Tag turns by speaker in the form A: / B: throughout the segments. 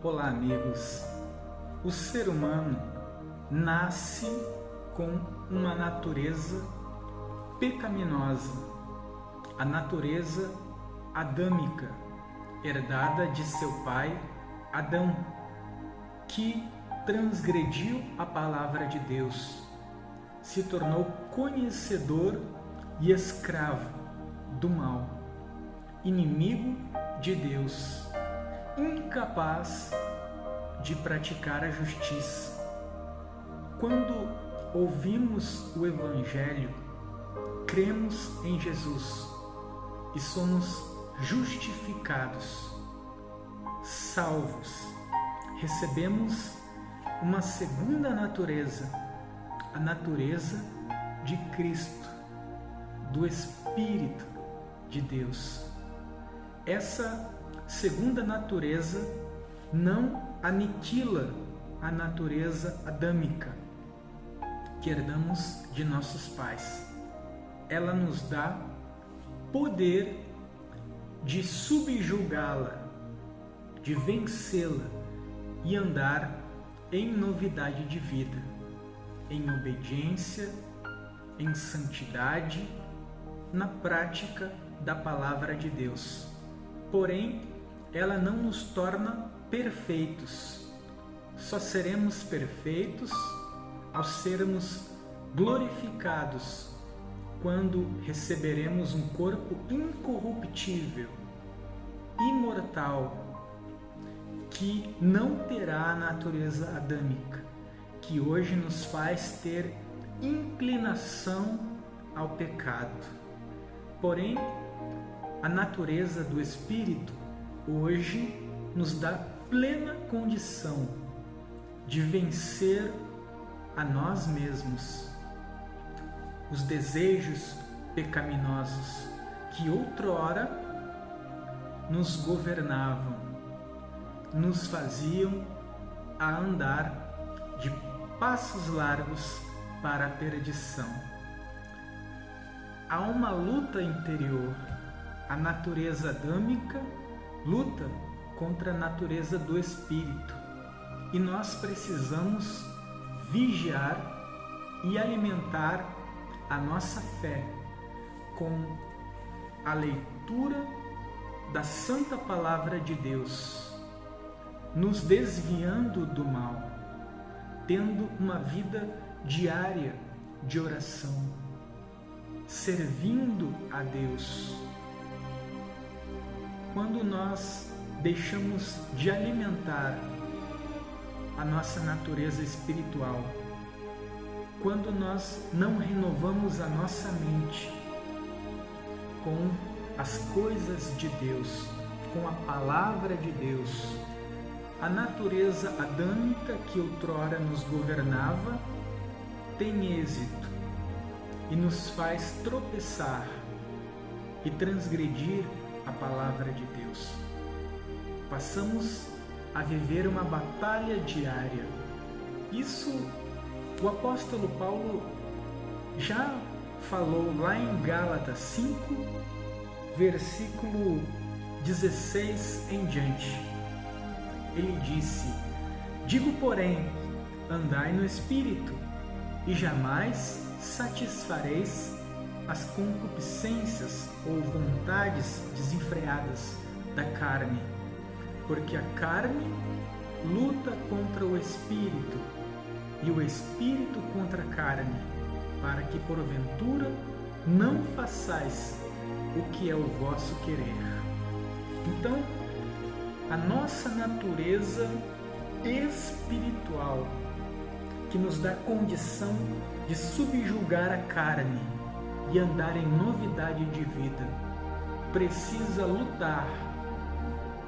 A: Olá, amigos. O ser humano nasce com uma natureza pecaminosa, a natureza adâmica, herdada de seu pai Adão, que transgrediu a palavra de Deus, se tornou conhecedor e escravo do mal, inimigo de Deus, incapaz de praticar a justiça. Quando ouvimos o Evangelho, cremos em Jesus e somos justificados, salvos. Recebemos uma segunda natureza, a natureza de Cristo, do Espírito de Deus. Essa segunda natureza não aniquila a natureza adâmica que herdamos de nossos pais. Ela nos dá poder de subjugá-la, de vencê-la e andar em novidade de vida, em obediência, em santidade, na prática da palavra de Deus. Porém, ela não nos torna perfeitos. Só seremos perfeitos ao sermos glorificados, quando receberemos um corpo incorruptível, imortal, que não terá a natureza adâmica, que hoje nos faz ter inclinação ao pecado. Porém, a natureza do Espírito hoje nos dá plena condição de vencer a nós mesmos, os desejos pecaminosos que outrora nos governavam, nos faziam a andar de passos largos para a perdição. Há uma luta interior. A natureza adâmica luta contra a natureza do Espírito e nós precisamos vigiar e alimentar a nossa fé com a leitura da Santa Palavra de Deus, nos desviando do mal, tendo uma vida diária de oração, servindo a Deus. Quando nós deixamos de alimentar a nossa natureza espiritual, quando nós não renovamos a nossa mente com as coisas de Deus, com a palavra de Deus, a natureza adâmica que outrora nos governava tem êxito e nos faz tropeçar e transgredir a palavra de Deus. Passamos a viver uma batalha diária. Isso o apóstolo Paulo já falou lá em Gálatas 5, versículo 16 em diante. Ele disse: digo, porém, andai no Espírito, e jamais satisfareis as concupiscências ou vontades desenfreadas da carne, porque a carne luta contra o Espírito, e o Espírito contra a carne, para que porventura não façais o que é o vosso querer. Então, a nossa natureza espiritual, que nos dá condição de subjugar a carne e andar em novidade de vida, precisa lutar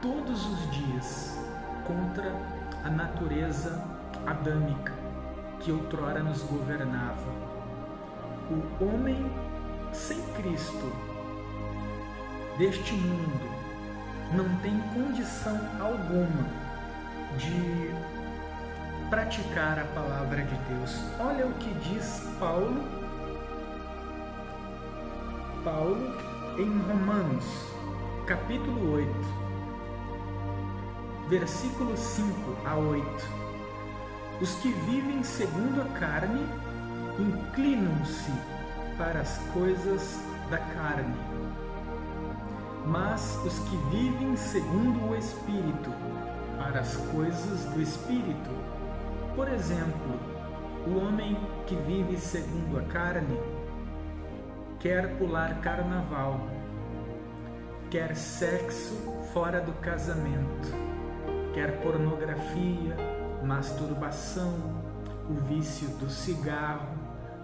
A: todos os dias contra a natureza adâmica que outrora nos governava. O homem sem Cristo deste mundo não tem condição alguma de praticar a palavra de Deus. Olha o que diz Paulo em Romanos, capítulo 8. versículos 5 a 8. Os que vivem segundo a carne inclinam-se para as coisas da carne, mas os que vivem segundo o Espírito, para as coisas do Espírito. Por exemplo, o homem que vive segundo a carne quer pular carnaval, quer sexo fora do casamento, quer pornografia, masturbação, o vício do cigarro,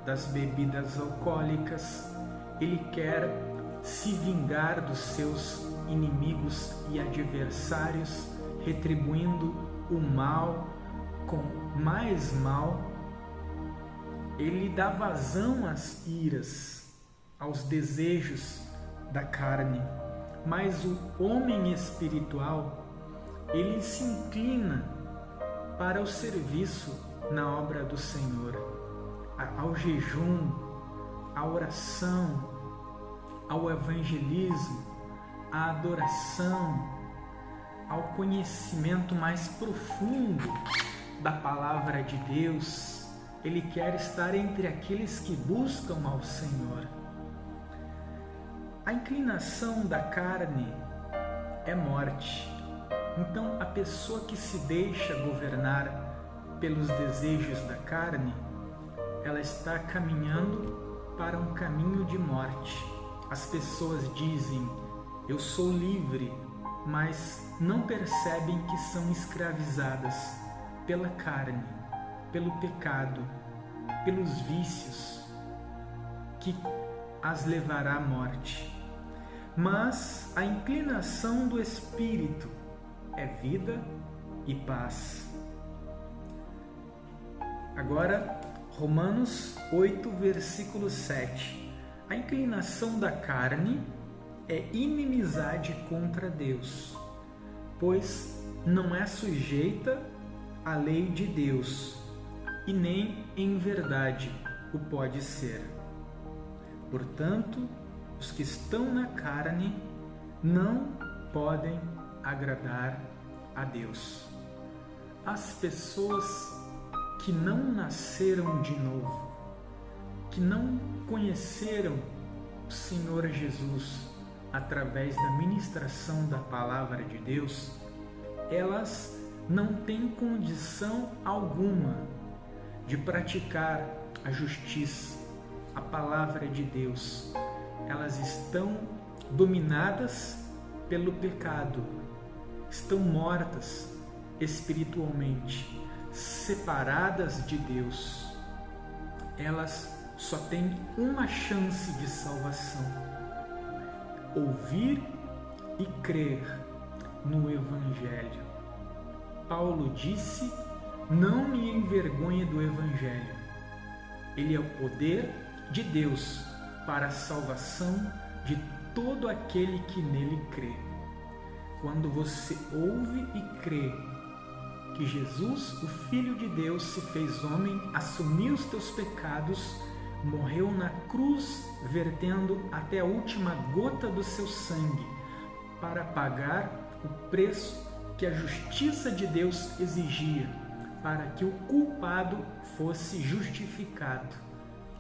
A: das bebidas alcoólicas. Ele quer se vingar dos seus inimigos e adversários, retribuindo o mal com mais mal. Ele dá vazão às iras, aos desejos da carne. Mas o homem espiritual, ele se inclina para o serviço na obra do Senhor, ao jejum, à oração, ao evangelismo, à adoração, ao conhecimento mais profundo da palavra de Deus. Ele quer estar entre aqueles que buscam ao Senhor. A inclinação da carne é morte. Então, a pessoa que se deixa governar pelos desejos da carne, ela está caminhando para um caminho de morte. As pessoas dizem: eu sou livre, mas não percebem que são escravizadas pela carne, pelo pecado, pelos vícios, que as levará à morte. Mas a inclinação do Espírito é vida e paz. Agora, Romanos 8, versículo 7. A inclinação da carne é inimizade contra Deus, pois não é sujeita à lei de Deus, e nem em verdade o pode ser. Portanto, os que estão na carne não podem agradar a Deus. As pessoas que não nasceram de novo, que não conheceram o Senhor Jesus através da ministração da palavra de Deus, elas não têm condição alguma de praticar a justiça, a palavra de Deus. Elas estão dominadas pelo pecado, estão mortas espiritualmente, separadas de Deus. Elas só têm uma chance de salvação: ouvir e crer no Evangelho. Paulo disse: não me envergonhe do Evangelho. Ele é o poder de Deus para a salvação de todo aquele que nele crê. Quando você ouve e crê que Jesus, o Filho de Deus, se fez homem, assumiu os teus pecados, morreu na cruz, vertendo até a última gota do seu sangue, para pagar o preço que a justiça de Deus exigia, para que o culpado fosse justificado,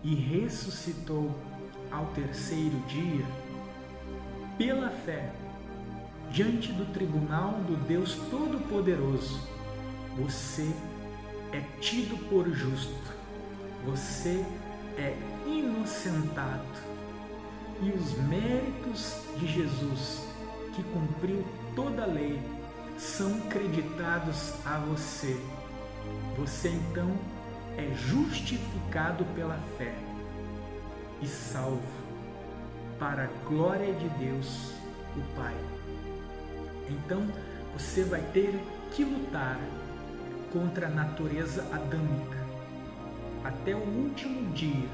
A: e ressuscitou ao terceiro dia, pela fé, diante do tribunal do Deus Todo-Poderoso, você é tido por justo, você é inocentado, e os méritos de Jesus, que cumpriu toda a lei, são creditados a você. Você então é justificado pela fé e salvo para a glória de Deus, o Pai. Então você vai ter que lutar contra a natureza adâmica até o último dia,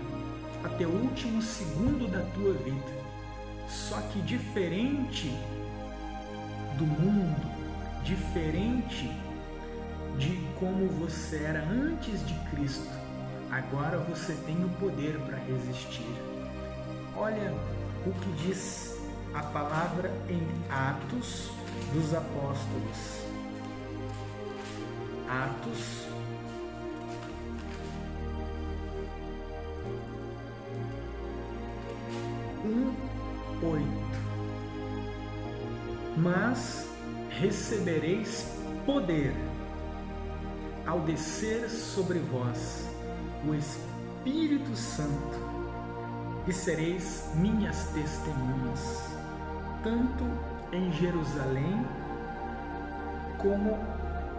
A: até o último segundo da tua vida. Só que diferente do mundo, diferente de como você era antes de Cristo, agora você tem o poder para resistir. Olha o que diz a palavra em Atos dos Apóstolos, Atos 1:8. Mas recebereis poder ao descer sobre vós o Espírito Santo, e sereis minhas testemunhas, tanto em Jerusalém como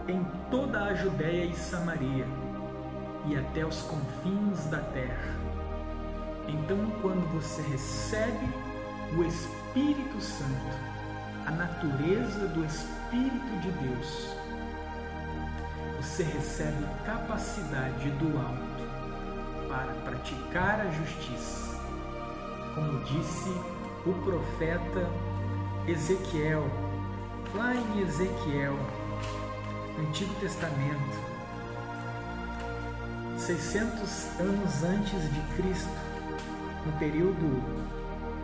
A: em toda a Judéia e Samaria, e até os confins da terra. Então, quando você recebe o Espírito Santo, a natureza do Espírito de Deus, você recebe capacidade do alto para praticar a justiça, como disse o profeta Ezequiel, lá em Ezequiel, Antigo Testamento, 600 anos antes de Cristo, no período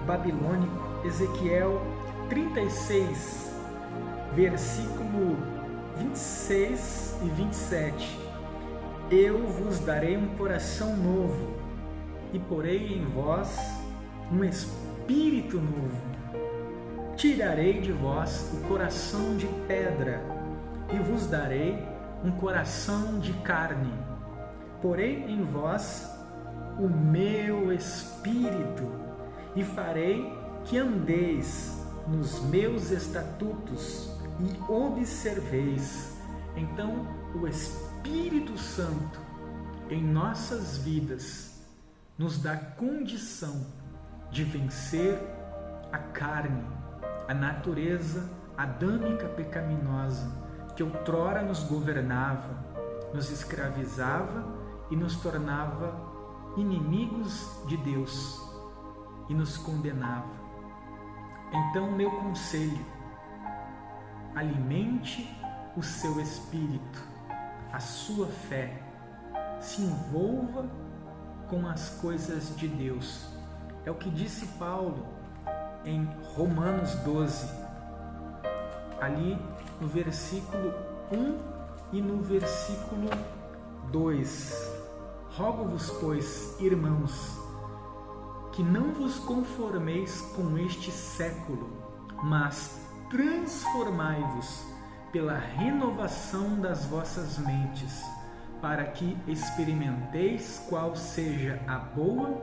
A: babilônico. Ezequiel 36, versículo 26 e 27. Eu vos darei um coração novo, e porei em vós um espírito novo. Tirarei de vós o coração de pedra, e vos darei um coração de carne. Porei em vós o meu espírito, e farei que andeis nos meus estatutos e observeis. Então, o Espírito Santo em nossas vidas nos dá condição de vencer a carne, a natureza adâmica pecaminosa que outrora nos governava, nos escravizava e nos tornava inimigos de Deus e nos condenava. Então, meu conselho: alimente o seu espírito, a sua fé, se envolva com as coisas de Deus. É o que disse Paulo em Romanos 12, ali no versículo 1 e no versículo 2. Rogo-vos, pois, irmãos, que não vos conformeis com este século, mas transformai-vos pela renovação das vossas mentes, para que experimenteis qual seja a boa,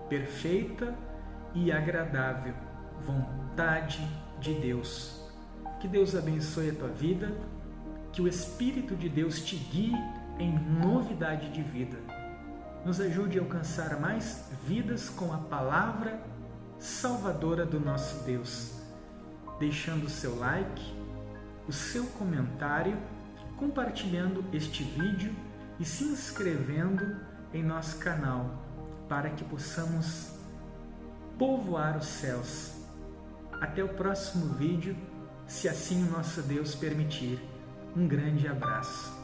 A: perfeita e agradável vontade de Deus. Que Deus abençoe a tua vida, que o Espírito de Deus te guie em novidade de vida. Nos ajude a alcançar mais vidas com a palavra salvadora do nosso Deus, deixando o seu like, o seu comentário, compartilhando este vídeo e se inscrevendo em nosso canal, para que possamos povoar os céus. Até o próximo vídeo, se assim o nosso Deus permitir. Um grande abraço.